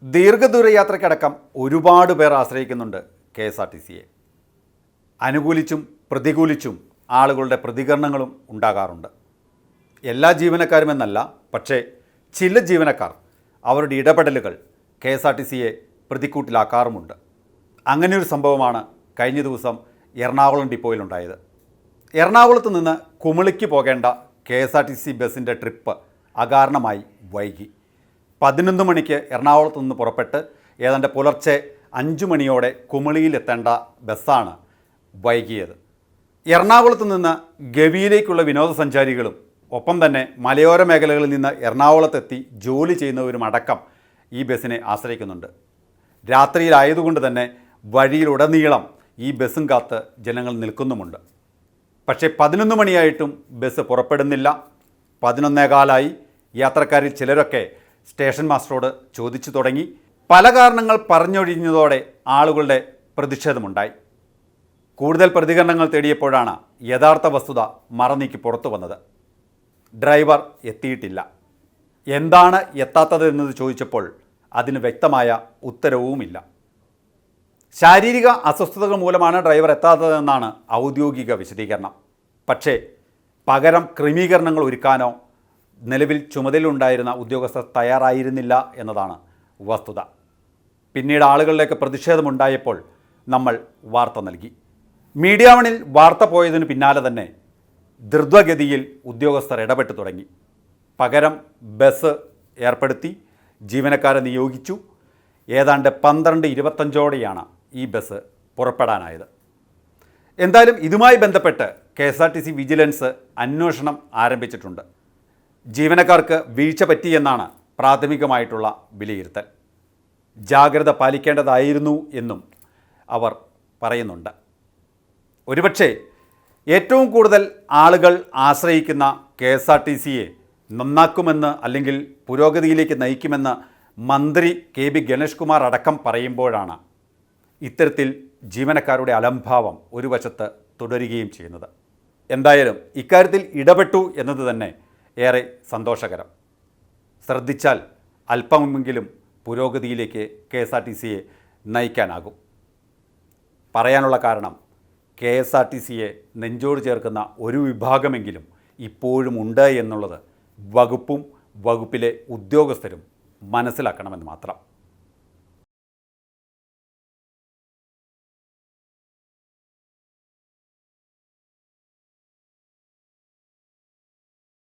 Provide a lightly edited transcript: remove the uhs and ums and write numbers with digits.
ദീർഘദൂര യാത്രയ്ക്കടക്കം ഒരുപാട് പേർ ആശ്രയിക്കുന്നുണ്ട് KSRTCയെ. അനുകൂലിച്ചും പ്രതികൂലിച്ചും ആളുകളുടെ പ്രതികരണങ്ങളും ഉണ്ടാകാറുണ്ട്. എല്ലാ ജീവനക്കാരുമെന്നല്ല, പക്ഷേ ചില ജീവനക്കാർ അവരുടെ ഇടപെടലുകൾ KSRTCയെ പ്രതിക്കൂട്ടിലാക്കാറുമുണ്ട്. അങ്ങനെയൊരു സംഭവമാണ് കഴിഞ്ഞ ദിവസം എറണാകുളം ഡിപ്പോയിലുണ്ടായത്. എറണാകുളത്ത് നിന്ന് കുമളിക്ക് പോകേണ്ട KSRTC ബസ്സിൻ്റെ ട്രിപ്പ് അകാരണമായി വൈകി. 11 മണിക്ക് എറണാകുളത്ത് നിന്ന് പുറപ്പെട്ട് ഏതാണ്ട് പുലർച്ചെ 5 മണിയോടെ കുമളിയിലെത്തേണ്ട ബസ്സാണ് വൈകിയത്. എറണാകുളത്ത് നിന്ന് ഗവിയിലേക്കുള്ള വിനോദസഞ്ചാരികളും ഒപ്പം തന്നെ മലയോര മേഖലകളിൽ നിന്ന് എറണാകുളത്തെത്തി ജോലി ചെയ്യുന്നവരും അടക്കം ഈ ബസ്സിനെ ആശ്രയിക്കുന്നുണ്ട്. രാത്രിയിലായതുകൊണ്ട് തന്നെ വഴിയിലുടനീളം ഈ ബസ്സും കാത്ത് ജനങ്ങൾ നിൽക്കുന്നുമുണ്ട്. പക്ഷേ 11 മണിയായിട്ടും ബസ് പുറപ്പെടുന്നില്ല. 11:15 യാത്രക്കാരിൽ ചിലരൊക്കെ സ്റ്റേഷൻ മാസ്റ്ററോട് ചോദിച്ചു തുടങ്ങി. പല കാരണങ്ങൾ പറഞ്ഞൊഴിഞ്ഞതോടെ ആളുകളുടെ പ്രതിഷേധമുണ്ടായി. കൂടുതൽ പ്രതികരണങ്ങൾ തേടിയപ്പോഴാണ് യഥാർത്ഥ വസ്തുത മറനീക്കി പുറത്തു വന്നത്. ഡ്രൈവർ എത്തിയിട്ടില്ല. എന്താണ് എത്താത്തത് എന്നത് ചോദിച്ചപ്പോൾ അതിന് വ്യക്തമായ ഉത്തരവുമില്ല. ശാരീരിക അസ്വസ്ഥതകൾ മൂലമാണ് ഡ്രൈവർ എത്താത്തതെന്നാണ് ഔദ്യോഗിക വിശദീകരണം. പക്ഷേ പകരം ക്രമീകരണങ്ങൾ ഒരുക്കാനോ നിലവിൽ ചുമതലയുണ്ടായിരുന്ന ഉദ്യോഗസ്ഥർ തയ്യാറായിരുന്നില്ല എന്നതാണ് വസ്തുത. പിന്നീട് ആളുകളിലേക്ക് പ്രതിഷേധമുണ്ടായപ്പോൾ നമ്മൾ വാർത്ത നൽകി. മീഡിയ വണിൽ വാർത്ത പോയതിനു പിന്നാലെ തന്നെ ദ്രുതഗതിയിൽ ഉദ്യോഗസ്ഥർ ഇടപെട്ട് തുടങ്ങി. പകരം ബസ് ഏർപ്പെടുത്തി, ജീവനക്കാരെ നിയോഗിച്ചു. ഏതാണ്ട് 12:25 ഈ ബസ് പുറപ്പെടാനായത്. എന്തായാലും ഇതുമായി ബന്ധപ്പെട്ട് KSRTC വിജിലൻസ് അന്വേഷണം ആരംഭിച്ചിട്ടുണ്ട്. ജീവനക്കാർക്ക് വീഴ്ച പറ്റിയെന്നാണ് പ്രാഥമികമായിട്ടുള്ള വിലയിരുത്തൽ. ജാഗ്രത പാലിക്കേണ്ടതായിരുന്നു എന്നും അവർ പറയുന്നുണ്ട്. ഒരുപക്ഷെ ഏറ്റവും കൂടുതൽ ആളുകൾ ആശ്രയിക്കുന്ന KSRTCയെ നന്നാക്കുമെന്ന് അല്ലെങ്കിൽ പുരോഗതിയിലേക്ക് നയിക്കുമെന്ന് മന്ത്രി KB ഗണേഷ് കുമാർ അടക്കം പറയുമ്പോഴാണ് ഇത്തരത്തിൽ ജീവനക്കാരുടെ അലംഭാവം ഒരു വശത്ത് തുടരുകയും ചെയ്യുന്നത്. എന്തായാലും ഇക്കാര്യത്തിൽ ഇടപെട്ടു എന്നത് തന്നെ ഏറെ സന്തോഷകരം. ശ്രദ്ധിച്ചാൽ അല്പമെങ്കിലും പുരോഗതിയിലേക്ക് KSRTCയെ നയിക്കാനാകും. പറയാനുള്ള കാരണം KSRTCയെ നെഞ്ചോട് ചേർക്കുന്ന ഒരു വിഭാഗമെങ്കിലും ഇപ്പോഴും ഉണ്ട് എന്നുള്ളത് വകുപ്പും വകുപ്പിലെ ഉദ്യോഗസ്ഥരും മനസ്സിലാക്കണമെന്ന് മാത്രം.